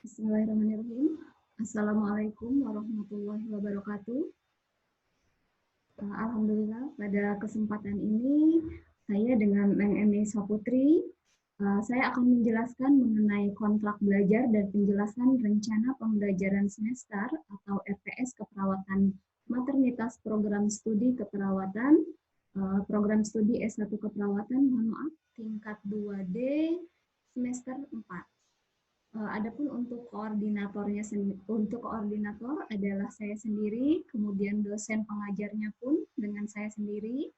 Bismillahirrahmanirrahim. Assalamualaikum warahmatullahi wabarakatuh. Alhamdulillah pada kesempatan ini saya dengan Neng Eni Saputri, saya akan menjelaskan mengenai kontrak belajar dan penjelasan rencana pembelajaran semester atau RPS keperawatan maternitas program studi keperawatan, program studi S1 keperawatan, mohon maaf, tingkat 2D semester 4. Adapun untuk koordinator adalah saya sendiri, kemudian dosen pengajarnya pun dengan saya sendiri.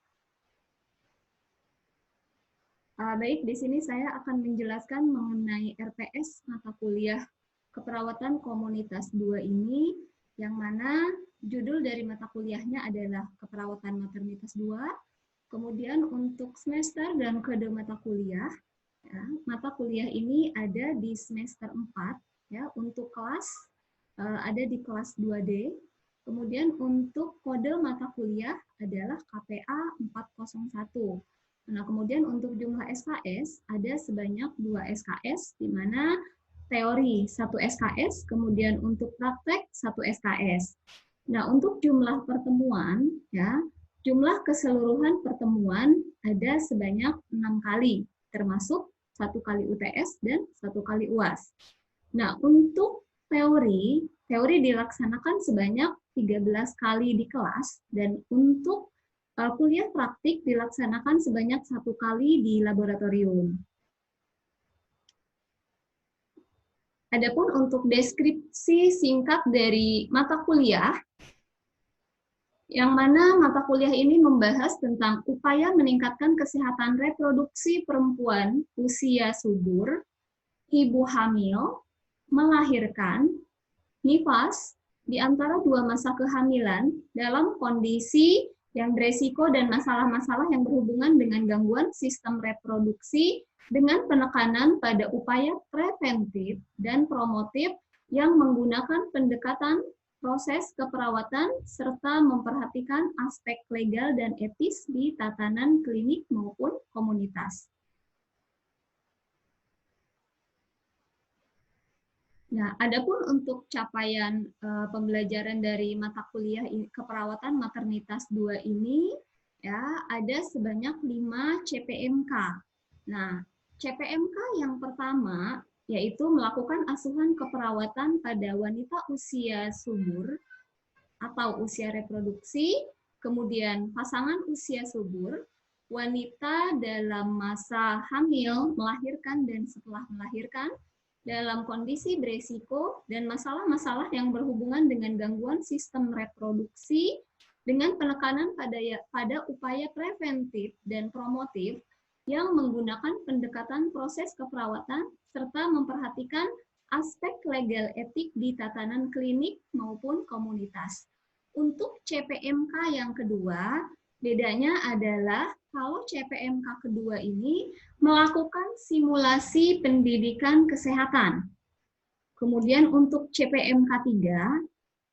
Baik, di sini saya akan menjelaskan mengenai RPS mata kuliah keperawatan komunitas 2 ini, yang mana judul dari mata kuliahnya adalah keperawatan maternitas 2. Kemudian untuk semester dan kode mata kuliah, ya, mata kuliah ini ada di semester 4, ya, untuk kelas ada di kelas 2D. Kemudian untuk kode mata kuliah adalah KPA 401. Nah, kemudian untuk jumlah SKS ada sebanyak 2 SKS, di mana teori 1 SKS, kemudian untuk praktek 1 SKS. Nah, untuk jumlah pertemuan, ya, jumlah keseluruhan pertemuan ada sebanyak 6 kali, termasuk 1 kali UTS dan 1 kali UAS. Nah, untuk teori dilaksanakan sebanyak 13 kali di kelas, dan untuk kuliah praktik dilaksanakan sebanyak 1 kali di laboratorium. Adapun untuk deskripsi singkat dari mata kuliah, yang mana mata kuliah ini membahas tentang upaya meningkatkan kesehatan reproduksi perempuan usia subur, ibu hamil, melahirkan, nifas, di antara 2 masa kehamilan dalam kondisi yang beresiko dan masalah-masalah yang berhubungan dengan gangguan sistem reproduksi dengan penekanan pada upaya preventif dan promotif yang menggunakan pendekatan proses keperawatan serta memperhatikan aspek legal dan etis di tatanan klinik maupun komunitas. Nah, adapun untuk capaian pembelajaran dari mata kuliah keperawatan maternitas 2 ini, ya, ada sebanyak 5 CPMK. Nah, CPMK yang pertama yaitu melakukan asuhan keperawatan pada wanita usia subur atau usia reproduksi, kemudian pasangan usia subur, wanita dalam masa hamil, melahirkan dan setelah melahirkan, dalam kondisi beresiko, dan masalah-masalah yang berhubungan dengan gangguan sistem reproduksi dengan penekanan pada upaya preventif dan promotif yang menggunakan pendekatan proses keperawatan serta memperhatikan aspek legal etik di tatanan klinik maupun komunitas. Untuk CPMK yang kedua, bedanya adalah kalau CPMK kedua ini melakukan simulasi pendidikan kesehatan. Kemudian untuk CPMK 3,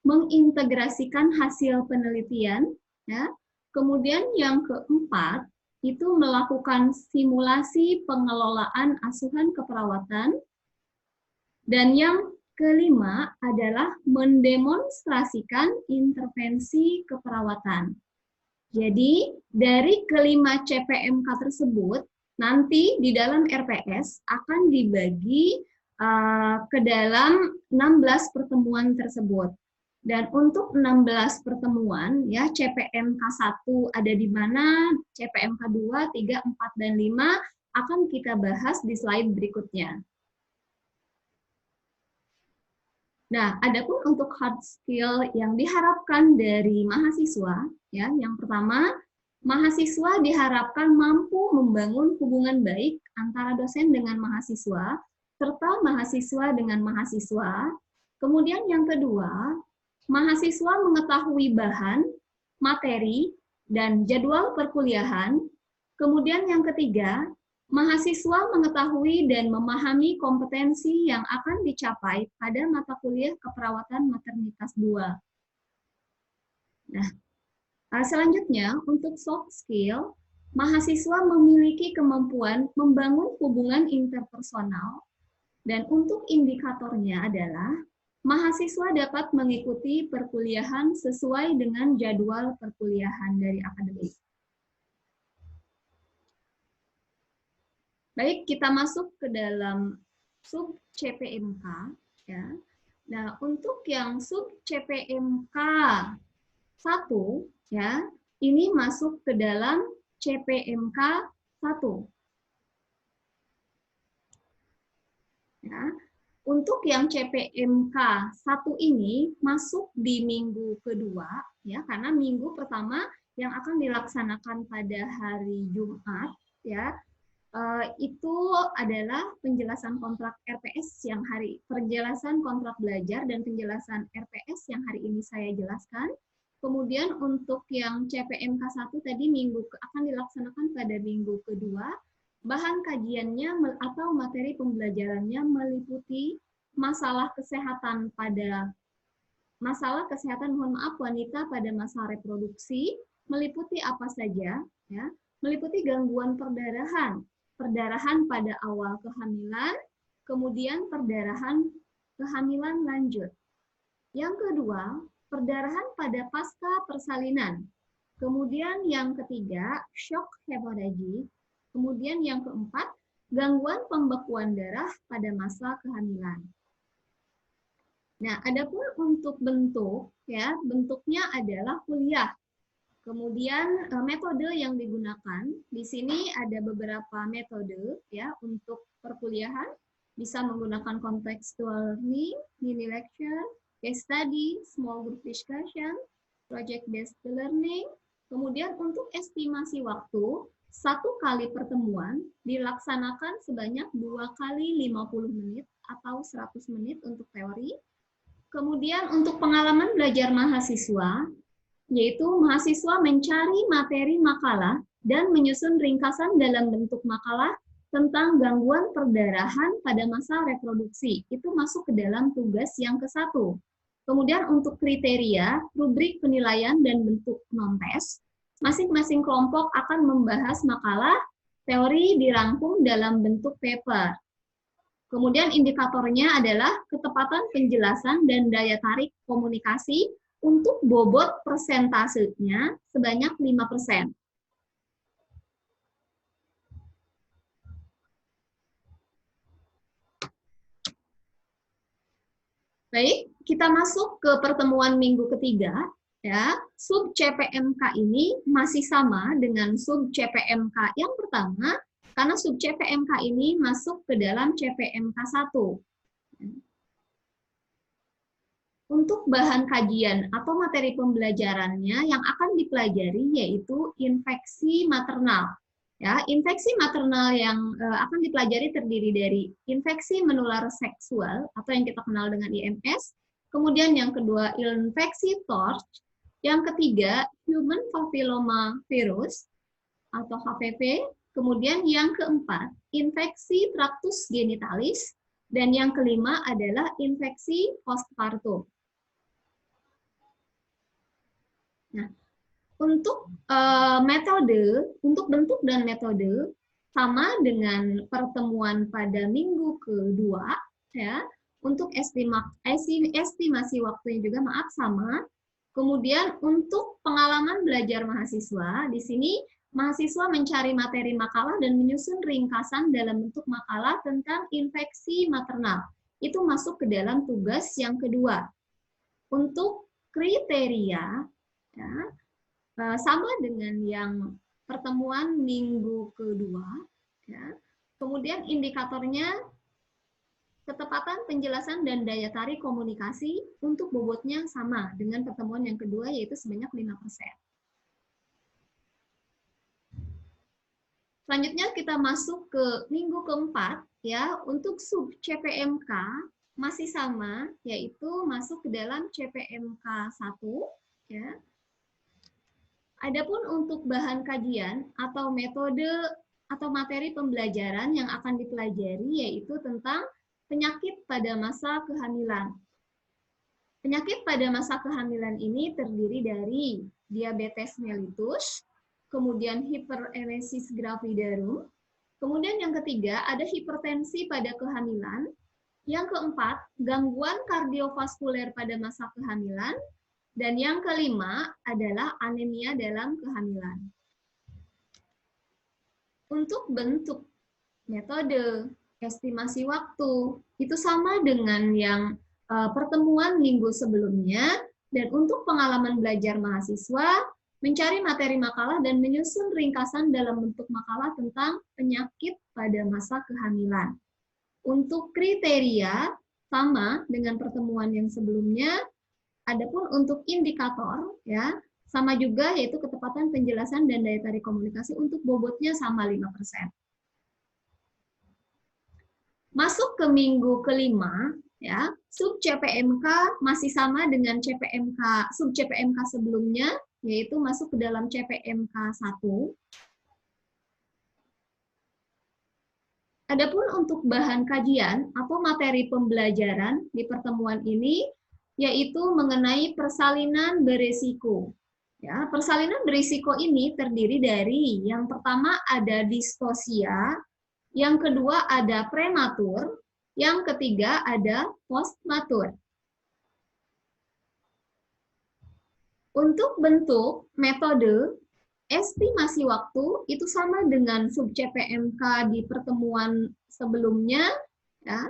mengintegrasikan hasil penelitian, ya. Kemudian yang keempat, itu melakukan simulasi pengelolaan asuhan keperawatan. Dan yang kelima adalah mendemonstrasikan intervensi keperawatan. Jadi, dari kelima CPMK tersebut, nanti di dalam RPS akan dibagi ke dalam 16 pertemuan tersebut. Dan untuk 16 pertemuan, ya, CPMK 1 ada di mana, CPMK 2, 3, 4, dan 5 akan kita bahas di slide berikutnya. Nah, adapun untuk hard skill yang diharapkan dari mahasiswa, ya, yang pertama, mahasiswa diharapkan mampu membangun hubungan baik antara dosen dengan mahasiswa, serta mahasiswa dengan mahasiswa. Kemudian yang kedua, mahasiswa mengetahui bahan, materi, dan jadwal perkuliahan. Kemudian yang ketiga, mahasiswa mengetahui dan memahami kompetensi yang akan dicapai pada mata kuliah keperawatan maternitas 2. Nah, selanjutnya untuk soft skill, mahasiswa memiliki kemampuan membangun hubungan interpersonal, Dan untuk indikatornya adalah mahasiswa dapat mengikuti perkuliahan sesuai dengan jadwal perkuliahan dari akademik. Baik, kita masuk ke dalam sub CPMK ya. Nah, untuk yang sub CPMK 1 ya, ini masuk ke dalam CPMK 1. Ya. Untuk yang CPMK 1 ini masuk di minggu kedua ya, karena minggu pertama yang akan dilaksanakan pada hari Jumat ya, itu adalah penjelasan kontrak RPS yang penjelasan kontrak belajar dan penjelasan RPS yang hari ini saya jelaskan. Kemudian untuk yang CPMK 1 tadi akan dilaksanakan pada minggu kedua. Bahan kajiannya atau materi pembelajarannya meliputi masalah kesehatan mohon maaf wanita pada masa reproduksi, meliputi apa saja ya, meliputi gangguan perdarahan pada awal kehamilan, kemudian perdarahan kehamilan lanjut. Yang kedua, perdarahan pada pasca persalinan. Kemudian yang ketiga, shock hemoragi. Kemudian yang keempat, gangguan pembekuan darah pada masa kehamilan. Nah, adapun untuk bentuk, ya, bentuknya adalah kuliah. Kemudian metode yang digunakan, di sini ada beberapa metode ya untuk perkuliahan, bisa menggunakan contextual learning, mini lecture, case study, small group discussion, project based learning. Kemudian untuk estimasi waktu, 1 kali pertemuan dilaksanakan sebanyak 2 kali 50 menit atau 100 menit untuk teori. Kemudian untuk pengalaman belajar mahasiswa, yaitu mahasiswa mencari materi makalah dan menyusun ringkasan dalam bentuk makalah tentang gangguan perdarahan pada masa reproduksi. Itu masuk ke dalam tugas yang ke-1. Kemudian untuk kriteria, rubrik penilaian dan bentuk non-tes, masing-masing kelompok akan membahas makalah teori dirangkum dalam bentuk paper. Kemudian indikatornya adalah ketepatan penjelasan dan daya tarik komunikasi. Untuk bobot persentasenya sebanyak 5%. Baik, kita masuk ke pertemuan minggu ketiga. Ya, sub CPMK ini masih sama dengan sub CPMK yang pertama, karena sub CPMK ini masuk ke dalam CPMK 1. Untuk bahan kajian atau materi pembelajarannya yang akan dipelajari yaitu infeksi maternal. Ya, infeksi maternal yang akan dipelajari terdiri dari infeksi menular seksual atau yang kita kenal dengan IMS, kemudian yang kedua infeksi TORCH, yang ketiga human papilloma virus atau HPV, kemudian yang keempat infeksi traktus genitalis, dan yang kelima adalah infeksi postpartum. Nah, untuk untuk bentuk dan metode sama dengan pertemuan pada minggu kedua, ya. Untuk estimasi waktunya juga sama. Kemudian untuk pengalaman belajar mahasiswa, di sini mahasiswa mencari materi makalah dan menyusun ringkasan dalam bentuk makalah tentang infeksi maternal. Itu masuk ke dalam tugas yang kedua. Untuk kriteria, ya, sama dengan yang pertemuan minggu kedua. Ya. Kemudian indikatornya ketepatan penjelasan dan daya tarik komunikasi untuk bobotnya sama dengan pertemuan yang kedua, yaitu sebanyak 5%. Selanjutnya kita masuk ke minggu keempat. Ya, untuk sub CPMK masih sama, yaitu masuk ke dalam CPMK 1. Ya. Adapun untuk bahan kajian atau metode atau materi pembelajaran yang akan dipelajari yaitu tentang penyakit pada masa kehamilan. Penyakit pada masa kehamilan ini terdiri dari diabetes mellitus, kemudian hiperemesis gravidarum, kemudian yang ketiga ada hipertensi pada kehamilan, Yang keempat, gangguan kardiovaskuler pada masa kehamilan. Dan yang kelima adalah anemia dalam kehamilan. Untuk bentuk metode estimasi waktu, itu sama dengan yang pertemuan minggu sebelumnya. Dan untuk pengalaman belajar mahasiswa, mencari materi makalah dan menyusun ringkasan dalam bentuk makalah tentang penyakit pada masa kehamilan. Untuk kriteria, sama dengan pertemuan yang sebelumnya. Adapun untuk indikator, ya, sama juga, yaitu ketepatan penjelasan dan daya tarik komunikasi. Untuk bobotnya sama 5%. Masuk ke minggu kelima, ya, sub CPMK masih sama dengan sub CPMK sebelumnya, yaitu masuk ke dalam CPMK 1. Adapun untuk bahan kajian atau materi pembelajaran di pertemuan ini, yaitu mengenai persalinan berisiko. Ya, persalinan berisiko ini terdiri dari yang pertama ada distosia, yang kedua ada prematur, yang ketiga ada postmatur. Untuk bentuk metode estimasi waktu itu sama dengan sub CPMK di pertemuan sebelumnya, ya.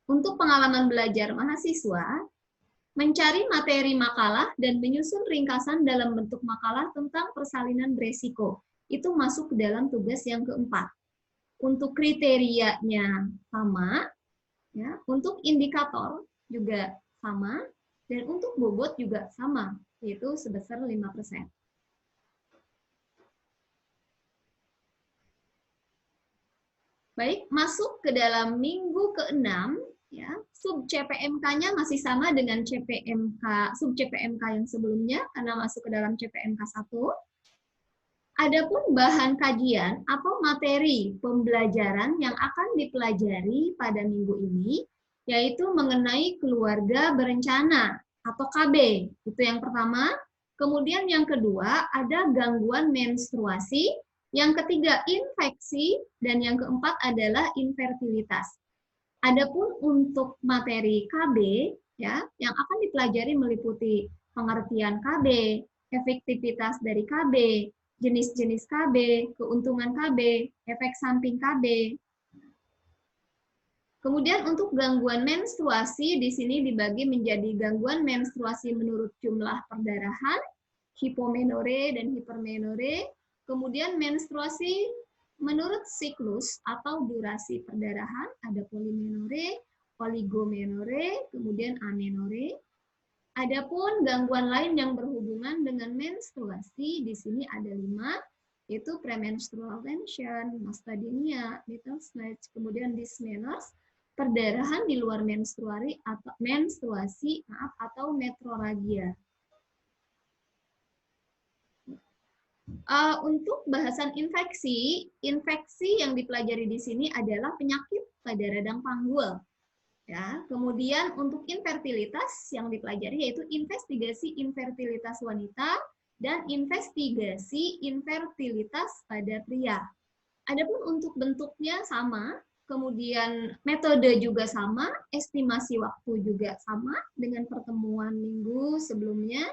Untuk pengalaman belajar mahasiswa, mencari materi makalah dan menyusun ringkasan dalam bentuk makalah tentang persalinan berisiko. Itu masuk ke dalam tugas yang keempat. Untuk kriterianya sama, ya. Untuk indikator juga sama, dan untuk bobot juga sama, yaitu sebesar 5%. Baik, masuk ke dalam minggu ke-6, ya, sub CPMK-nya masih sama dengan sub CPMK yang sebelumnya, karena masuk ke dalam CPMK 1. Adapun bahan kajian atau materi pembelajaran yang akan dipelajari pada minggu ini, yaitu mengenai keluarga berencana atau KB. Itu yang pertama. Kemudian yang kedua, ada gangguan menstruasi. Yang ketiga, infeksi. Dan yang keempat adalah infertilitas. Adapun untuk materi KB, ya, yang akan dipelajari meliputi pengertian KB, efektivitas dari KB, jenis-jenis KB, keuntungan KB, efek samping KB. Kemudian untuk gangguan menstruasi, di sini dibagi menjadi gangguan menstruasi menurut jumlah perdarahan, hipomenore dan hipermenore, kemudian menstruasi menurut siklus atau durasi perdarahan, ada polimenore, oligomenore, kemudian amenore. Adapun gangguan lain yang berhubungan dengan menstruasi, di sini ada 5, yaitu premenstrual tension, mastadinia, mismatch, kemudian dysmenorrhea, perdarahan di luar menstruasi atau metrorragia. Untuk bahasan infeksi yang dipelajari di sini adalah penyakit pada radang panggul. Ya, kemudian untuk infertilitas yang dipelajari yaitu investigasi infertilitas wanita dan investigasi infertilitas pada pria. Adapun untuk bentuknya sama, kemudian metode juga sama, estimasi waktu juga sama dengan pertemuan minggu sebelumnya.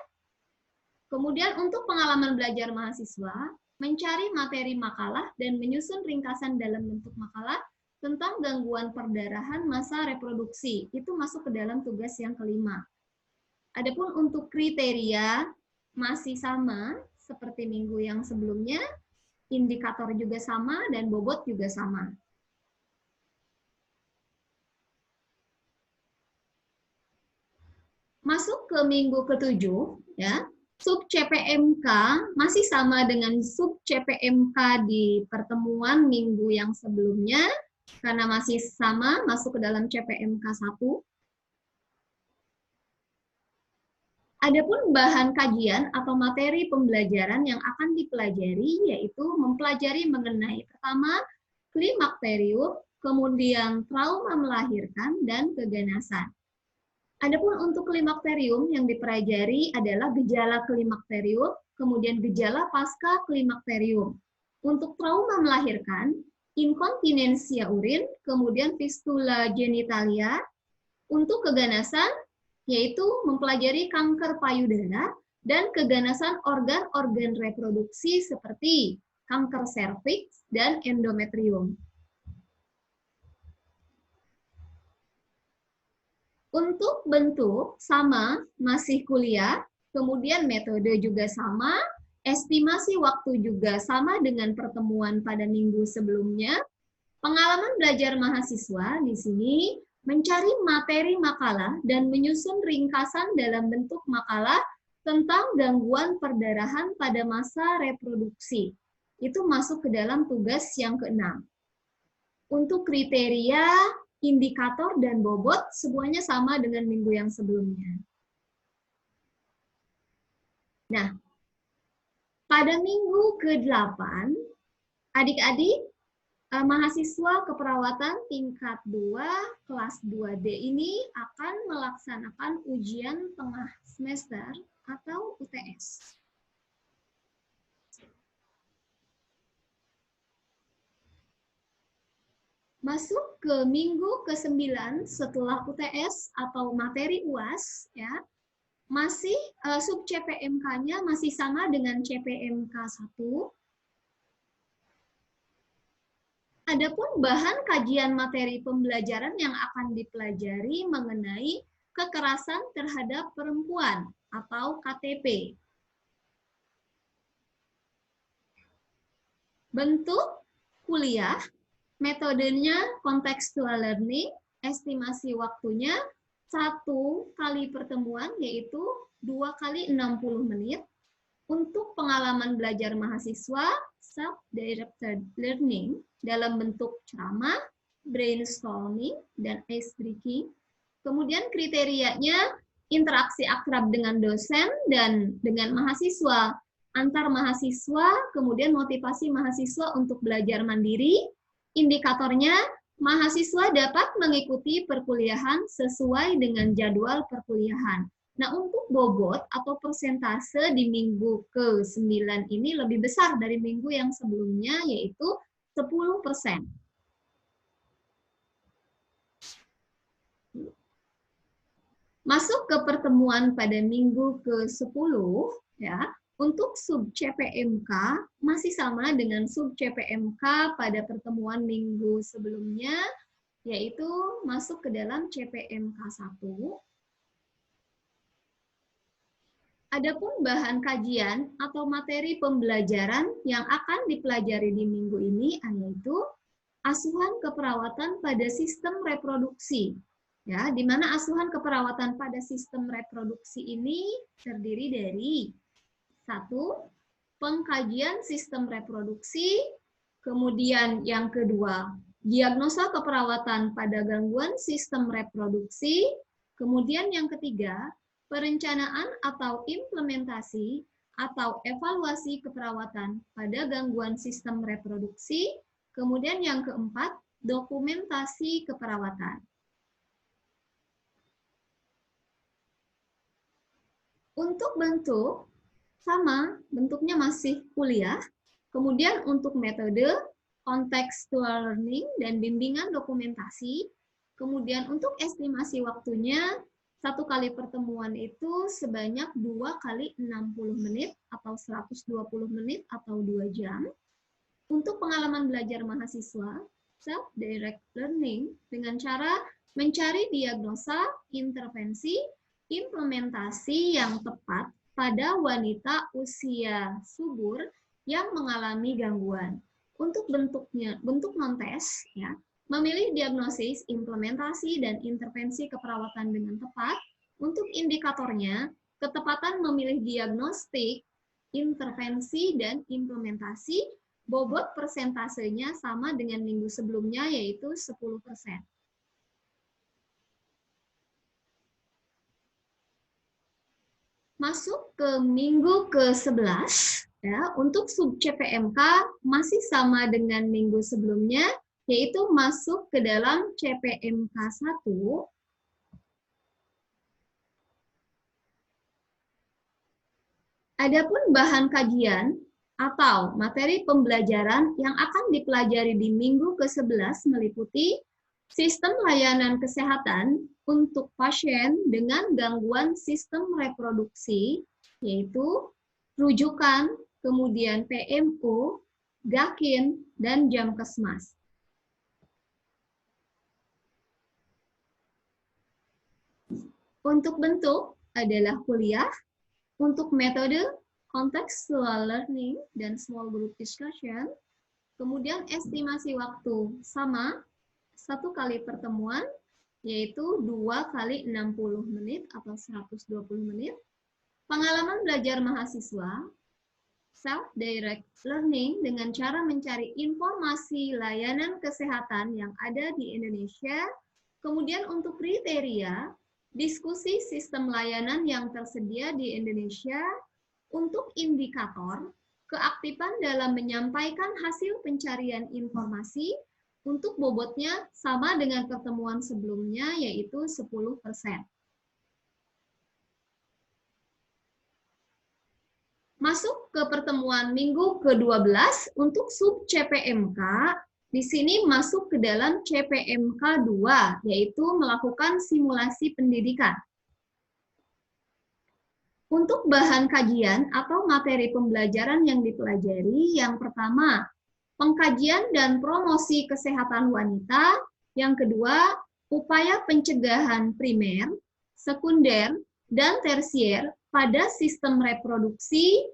Kemudian untuk pengalaman belajar mahasiswa, mencari materi makalah dan menyusun ringkasan dalam bentuk makalah tentang gangguan perdarahan masa reproduksi. Itu masuk ke dalam tugas yang kelima. Adapun untuk kriteria masih sama seperti minggu yang sebelumnya, indikator juga sama dan bobot juga sama. Masuk ke minggu ke-7, ya. Sub CPMK masih sama dengan sub CPMK di pertemuan minggu yang sebelumnya, karena masih sama masuk ke dalam CPMK 1. Adapun bahan kajian atau materi pembelajaran yang akan dipelajari yaitu mempelajari mengenai pertama klimakterium, kemudian trauma melahirkan dan keganasan. Adapun untuk klimakterium yang dipelajari adalah gejala klimakterium, kemudian gejala pasca klimakterium. Untuk trauma melahirkan, inkontinensia urin, kemudian fistula genitalia. Untuk keganasan, yaitu mempelajari kanker payudara dan keganasan organ-organ reproduksi seperti kanker serviks dan endometrium. Untuk bentuk sama, masih kuliah, kemudian metode juga sama, estimasi waktu juga sama dengan pertemuan pada minggu sebelumnya. Pengalaman belajar mahasiswa di sini mencari materi makalah dan menyusun ringkasan dalam bentuk makalah tentang gangguan perdarahan pada masa reproduksi. Itu masuk ke dalam tugas yang ke-6. Untuk kriteria, indikator, dan bobot, semuanya sama dengan minggu yang sebelumnya. Nah, pada minggu ke-8, adik-adik, mahasiswa keperawatan tingkat 2, kelas 2D ini akan melaksanakan ujian tengah semester atau UTS. Masuk ke minggu ke-9 setelah UTS atau materi UAS, ya, masih sub CPMK-nya masih sama dengan CPMK 1. Adapun bahan kajian materi pembelajaran yang akan dipelajari mengenai kekerasan terhadap perempuan atau KTP. Bentuk kuliah, metodenya contextual learning, estimasi waktunya 1 kali pertemuan, yaitu 2 kali 60 menit. Untuk pengalaman belajar mahasiswa, self-directed learning dalam bentuk ceramah, brainstorming, dan ice breaking. Kemudian kriterianya interaksi akrab dengan dosen dan dengan mahasiswa, antar mahasiswa, kemudian motivasi mahasiswa untuk belajar mandiri. Indikatornya, mahasiswa dapat mengikuti perkuliahan sesuai dengan jadwal perkuliahan. Nah, untuk bobot atau persentase di minggu ke-9 ini lebih besar dari minggu yang sebelumnya, yaitu 10%. Masuk ke pertemuan pada minggu ke-10, ya. Untuk sub CPMK masih sama dengan sub CPMK pada pertemuan minggu sebelumnya, yaitu masuk ke dalam CPMK 1. Adapun bahan kajian atau materi pembelajaran yang akan dipelajari di minggu ini yaitu asuhan keperawatan pada sistem reproduksi. Ya, di mana asuhan keperawatan pada sistem reproduksi ini terdiri dari 1. Pengkajian sistem reproduksi, kemudian yang kedua, diagnosa keperawatan pada gangguan sistem reproduksi, kemudian yang ketiga, perencanaan atau implementasi atau evaluasi keperawatan pada gangguan sistem reproduksi, kemudian yang keempat, dokumentasi keperawatan. Untuk bentuk, sama, bentuknya masih kuliah. Kemudian untuk metode, contextual learning dan bimbingan dokumentasi. Kemudian untuk estimasi waktunya, 1 kali pertemuan itu sebanyak 2 kali 60 menit atau 120 menit atau 2 jam. Untuk pengalaman belajar mahasiswa, self-direct learning dengan cara mencari diagnosa, intervensi, implementasi yang tepat pada wanita usia subur yang mengalami gangguan. Untuk bentuknya, bentuk non-tes, ya, memilih diagnosis, implementasi, dan intervensi keperawatan dengan tepat. Untuk indikatornya, ketepatan memilih diagnostik, intervensi, dan implementasi, bobot persentasenya sama dengan minggu sebelumnya, yaitu 10%. Masuk ke minggu ke-11, ya, untuk sub CPMK masih sama dengan minggu sebelumnya, yaitu masuk ke dalam CPMK 1. Adapun bahan kajian atau materi pembelajaran yang akan dipelajari di minggu ke-11 meliputi sistem layanan kesehatan untuk pasien dengan gangguan sistem reproduksi, yaitu rujukan, kemudian PMO, GAKIN, dan Jamkesmas. Untuk bentuk adalah kuliah, untuk metode contextual learning dan small group discussion, kemudian estimasi waktu sama, 1 kali pertemuan, yaitu 2 kali 60 menit atau 120 menit, pengalaman belajar mahasiswa, self-direct learning dengan cara mencari informasi layanan kesehatan yang ada di Indonesia, kemudian untuk kriteria, diskusi sistem layanan yang tersedia di Indonesia, untuk indikator, keaktifan dalam menyampaikan hasil pencarian informasi, untuk bobotnya sama dengan pertemuan sebelumnya, yaitu 10%. Masuk ke pertemuan minggu ke-12 untuk sub CPMK, di sini masuk ke dalam CPMK 2, yaitu melakukan simulasi pendidikan. Untuk bahan kajian atau materi pembelajaran yang dipelajari, yang pertama, pengkajian dan promosi kesehatan wanita, yang kedua, upaya pencegahan primer, sekunder, dan tersier pada sistem reproduksi.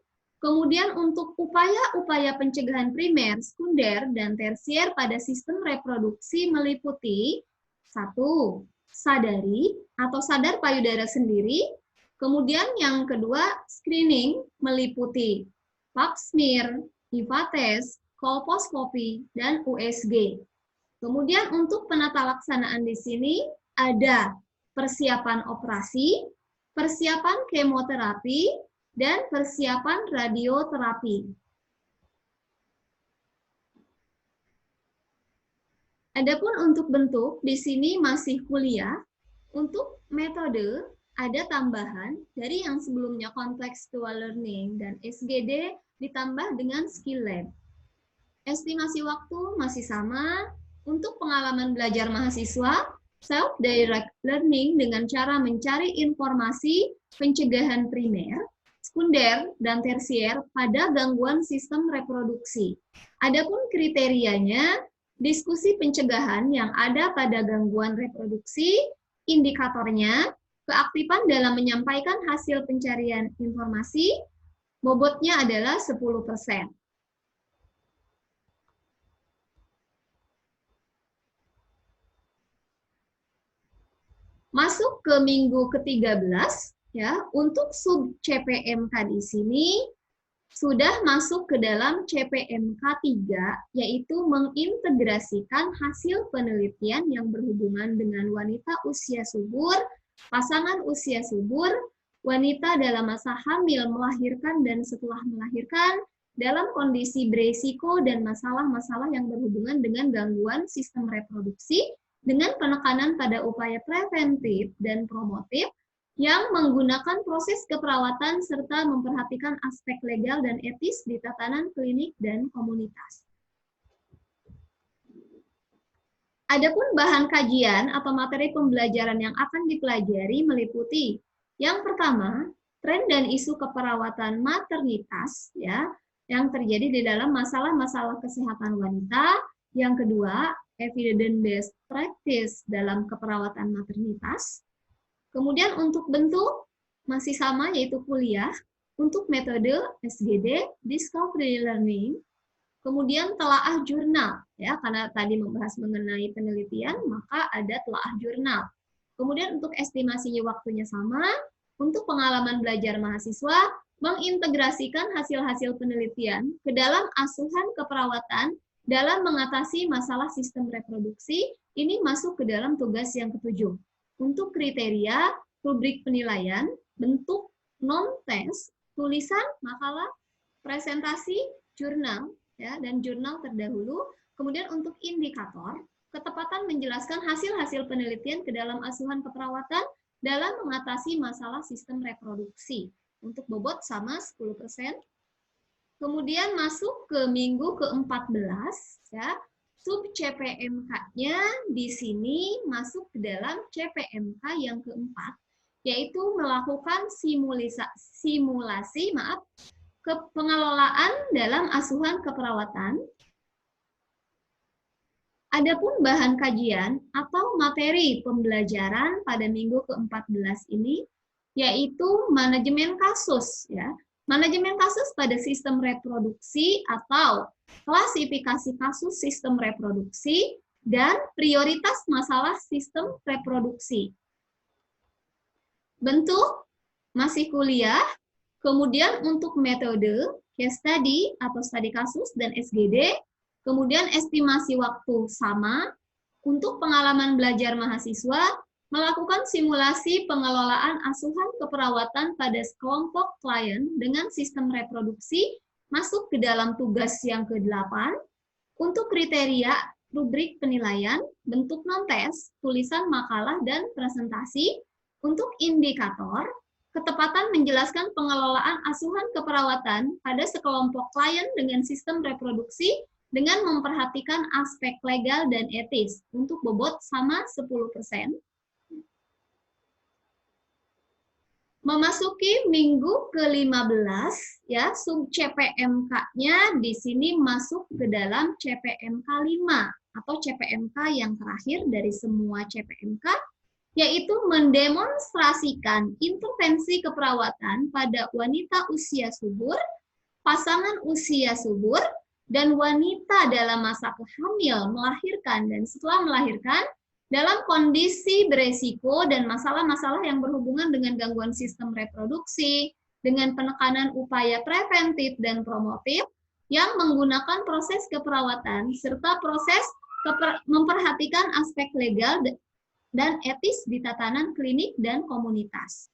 Kemudian untuk upaya-upaya pencegahan primer, sekunder, dan tersier pada sistem reproduksi meliputi 1. Sadari atau sadar payudara sendiri. Kemudian yang kedua, screening meliputi pap smear, IVA test, kolposkopi, dan USG. Kemudian untuk penata laksanaan di sini ada persiapan operasi, persiapan kemoterapi, dan persiapan radioterapi. Adapun untuk bentuk, di sini masih kuliah. Untuk metode, ada tambahan dari yang sebelumnya contextual learning dan SGD ditambah dengan skill lab. Estimasi waktu masih sama. Untuk pengalaman belajar mahasiswa, self-direct learning dengan cara mencari informasi pencegahan primer, sekunder, dan tersier pada gangguan sistem reproduksi. Adapun kriterianya, diskusi pencegahan yang ada pada gangguan reproduksi, indikatornya, keaktifan dalam menyampaikan hasil pencarian informasi, bobotnya adalah 10%. Masuk ke minggu ke-13, ya, untuk sub CPMK di sini sudah masuk ke dalam CPMK 3, yaitu mengintegrasikan hasil penelitian yang berhubungan dengan wanita usia subur, pasangan usia subur, wanita dalam masa hamil, melahirkan, dan setelah melahirkan, dalam kondisi beresiko dan masalah-masalah yang berhubungan dengan gangguan sistem reproduksi, dengan penekanan pada upaya preventif dan promotif, yang menggunakan proses keperawatan serta memperhatikan aspek legal dan etis di tatanan klinik dan komunitas. Adapun bahan kajian atau materi pembelajaran yang akan dipelajari meliputi yang pertama, tren dan isu keperawatan maternitas, ya, yang terjadi di dalam masalah-masalah kesehatan wanita. Yang kedua, evidence-based practice dalam keperawatan maternitas. Kemudian untuk bentuk masih sama, yaitu kuliah. Untuk metode SGD, discovery learning. Kemudian telaah jurnal, ya, karena tadi membahas mengenai penelitian, maka ada telaah jurnal. Kemudian untuk estimasinya waktunya sama. Untuk pengalaman belajar mahasiswa, mengintegrasikan hasil-hasil penelitian ke dalam asuhan keperawatan dalam mengatasi masalah sistem reproduksi. Ini masuk ke dalam tugas yang ke-7. Untuk kriteria, rubrik penilaian, bentuk non-tes, tulisan, makalah, presentasi, jurnal, ya, dan jurnal terdahulu. Kemudian untuk indikator, ketepatan menjelaskan hasil-hasil penelitian ke dalam asuhan keperawatan dalam mengatasi masalah sistem reproduksi. Untuk bobot sama 10%. Kemudian masuk ke minggu ke-14, ya. Sub CPMK-nya di sini masuk ke dalam CPMK yang keempat, yaitu melakukan simulasi pengelolaan dalam asuhan keperawatan. Adapun bahan kajian atau materi pembelajaran pada minggu ke-14 ini yaitu manajemen kasus, ya. Manajemen kasus pada sistem reproduksi atau klasifikasi kasus sistem reproduksi dan prioritas masalah sistem reproduksi. Bentuk masih kuliah, kemudian untuk metode case study atau studi kasus dan SGD, kemudian estimasi waktu sama untuk pengalaman belajar mahasiswa, melakukan simulasi pengelolaan asuhan keperawatan pada sekelompok klien dengan sistem reproduksi masuk ke dalam tugas yang ke-8 untuk kriteria rubrik penilaian, bentuk non-tes, tulisan makalah, dan presentasi. Untuk indikator, ketepatan menjelaskan pengelolaan asuhan keperawatan pada sekelompok klien dengan sistem reproduksi dengan memperhatikan aspek legal dan etis untuk bobot sama 10%. Memasuki minggu ke-15, ya, sub CPMK-nya di sini masuk ke dalam CPMK 5 atau CPMK yang terakhir dari semua CPMK, yaitu mendemonstrasikan intervensi keperawatan pada wanita usia subur, pasangan usia subur, dan wanita dalam masa hamil, melahirkan, dan setelah melahirkan, dalam kondisi beresiko dan masalah-masalah yang berhubungan dengan gangguan sistem reproduksi, dengan penekanan upaya preventif dan promotif yang menggunakan proses keperawatan, serta proses memperhatikan aspek legal dan etis di tatanan klinik dan komunitas.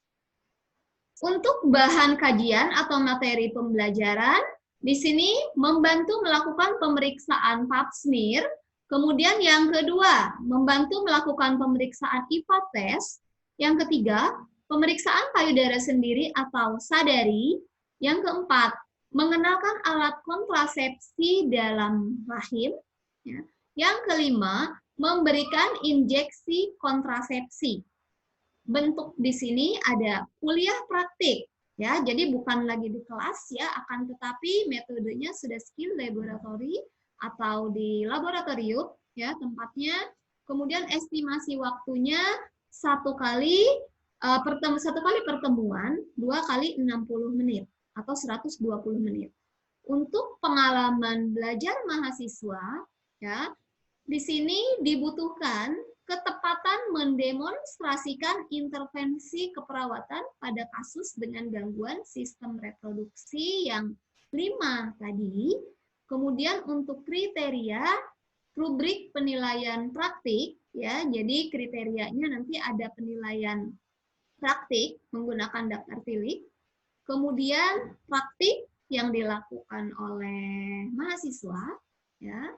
Untuk bahan kajian atau materi pembelajaran, di sini membantu melakukan pemeriksaan pap smear. Kemudian yang kedua, membantu melakukan pemeriksaan IPA test. Yang ketiga, pemeriksaan payudara sendiri atau sadari. Yang keempat, mengenalkan alat kontrasepsi dalam rahim. Yang kelima, memberikan injeksi kontrasepsi. Bentuk di sini ada kuliah praktik. Ya, jadi bukan lagi di kelas, ya, akan tetapi metodenya sudah skill laboratory atau di laboratorium, ya, tempatnya. Kemudian estimasi waktunya satu kali pertemuan 2 kali 60 menit atau 120 menit. Untuk pengalaman belajar mahasiswa, ya, di sini dibutuhkan ketepatan mendemonstrasikan intervensi keperawatan pada kasus dengan gangguan sistem reproduksi yang 5 tadi. Kemudian untuk kriteria rubrik penilaian praktik, ya, jadi kriterianya nanti ada penilaian praktik menggunakan daftar pilih, kemudian praktik yang dilakukan oleh mahasiswa, ya.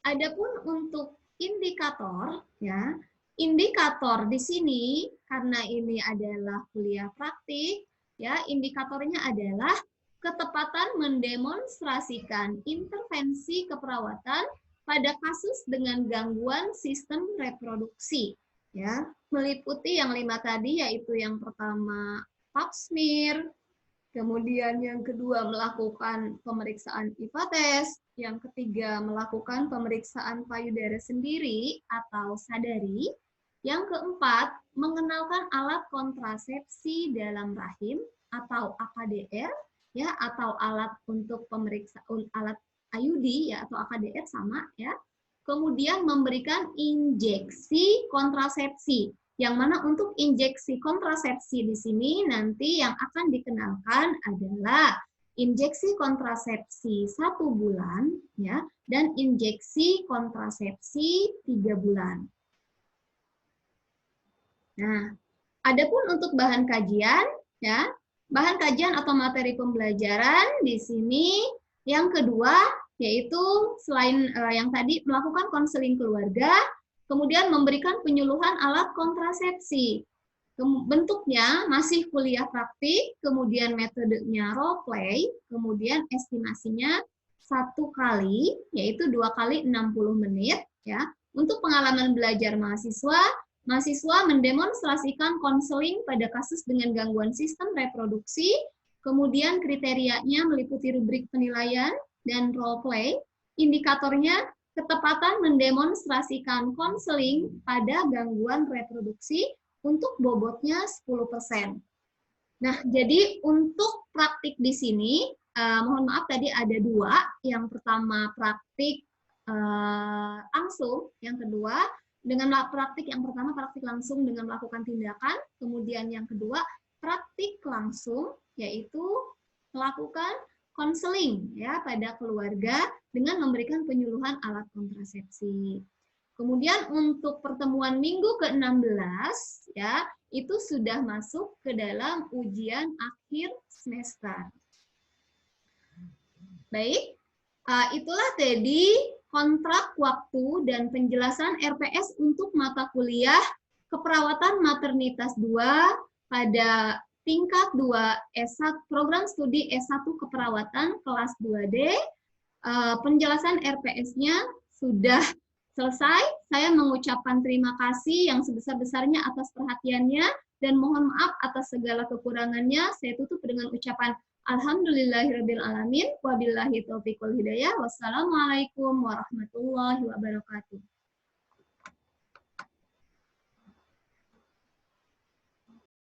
Adapun untuk indikator, ya, indikator di sini karena ini adalah kuliah praktik, ya, indikatornya adalah ketepatan mendemonstrasikan intervensi keperawatan pada kasus dengan gangguan sistem reproduksi, ya, meliputi yang 5 tadi, yaitu yang pertama pap smear, kemudian yang kedua melakukan pemeriksaan IPA test, yang ketiga melakukan pemeriksaan payudara sendiri atau sadari, yang keempat mengenalkan alat kontrasepsi dalam rahim atau AKDR, ya, atau alat untuk pemeriksaan alat IUD, ya, atau AKDR sama, ya. Kemudian memberikan injeksi kontrasepsi, yang mana untuk injeksi kontrasepsi di sini nanti yang akan dikenalkan adalah injeksi kontrasepsi 1 bulan, ya, dan injeksi kontrasepsi 3 bulan. Nah, adapun untuk bahan kajian, ya, bahan kajian atau materi pembelajaran di sini yang kedua yaitu selain yang tadi melakukan konseling keluarga, kemudian memberikan penyuluhan alat kontrasepsi. Bentuknya masih kuliah praktik, kemudian metodenya role play, kemudian estimasinya 1 kali, yaitu 2 kali 60 menit. Ya. Untuk pengalaman belajar mahasiswa, mahasiswa mendemonstrasikan konseling pada kasus dengan gangguan sistem reproduksi, kemudian kriterianya meliputi rubrik penilaian dan role play. Indikatornya ketepatan mendemonstrasikan konseling pada gangguan reproduksi untuk bobotnya 10%. Nah, jadi untuk praktik di sini, mohon maaf tadi ada 2. Yang pertama praktik langsung, yang kedua dengan praktik yang pertama praktik langsung dengan melakukan tindakan, kemudian yang kedua praktik langsung yaitu melakukan konseling ya pada keluarga dengan memberikan penyuluhan alat kontrasepsi. Kemudian untuk pertemuan minggu ke-16 ya, itu sudah masuk ke dalam ujian akhir semester. Baik, itulah tadi kontrak waktu dan penjelasan RPS untuk mata kuliah keperawatan maternitas 2 pada tingkat 2 S1, program studi S1 keperawatan kelas 2D. Penjelasan RPS-nya sudah selesai. Saya mengucapkan terima kasih yang sebesar-besarnya atas perhatiannya dan mohon maaf atas segala kekurangannya. Saya tutup dengan ucapan Alhamdulillahirrabbilalamin. Wabillahi taufiq wal hidayah. Wassalamualaikum warahmatullahi wabarakatuh.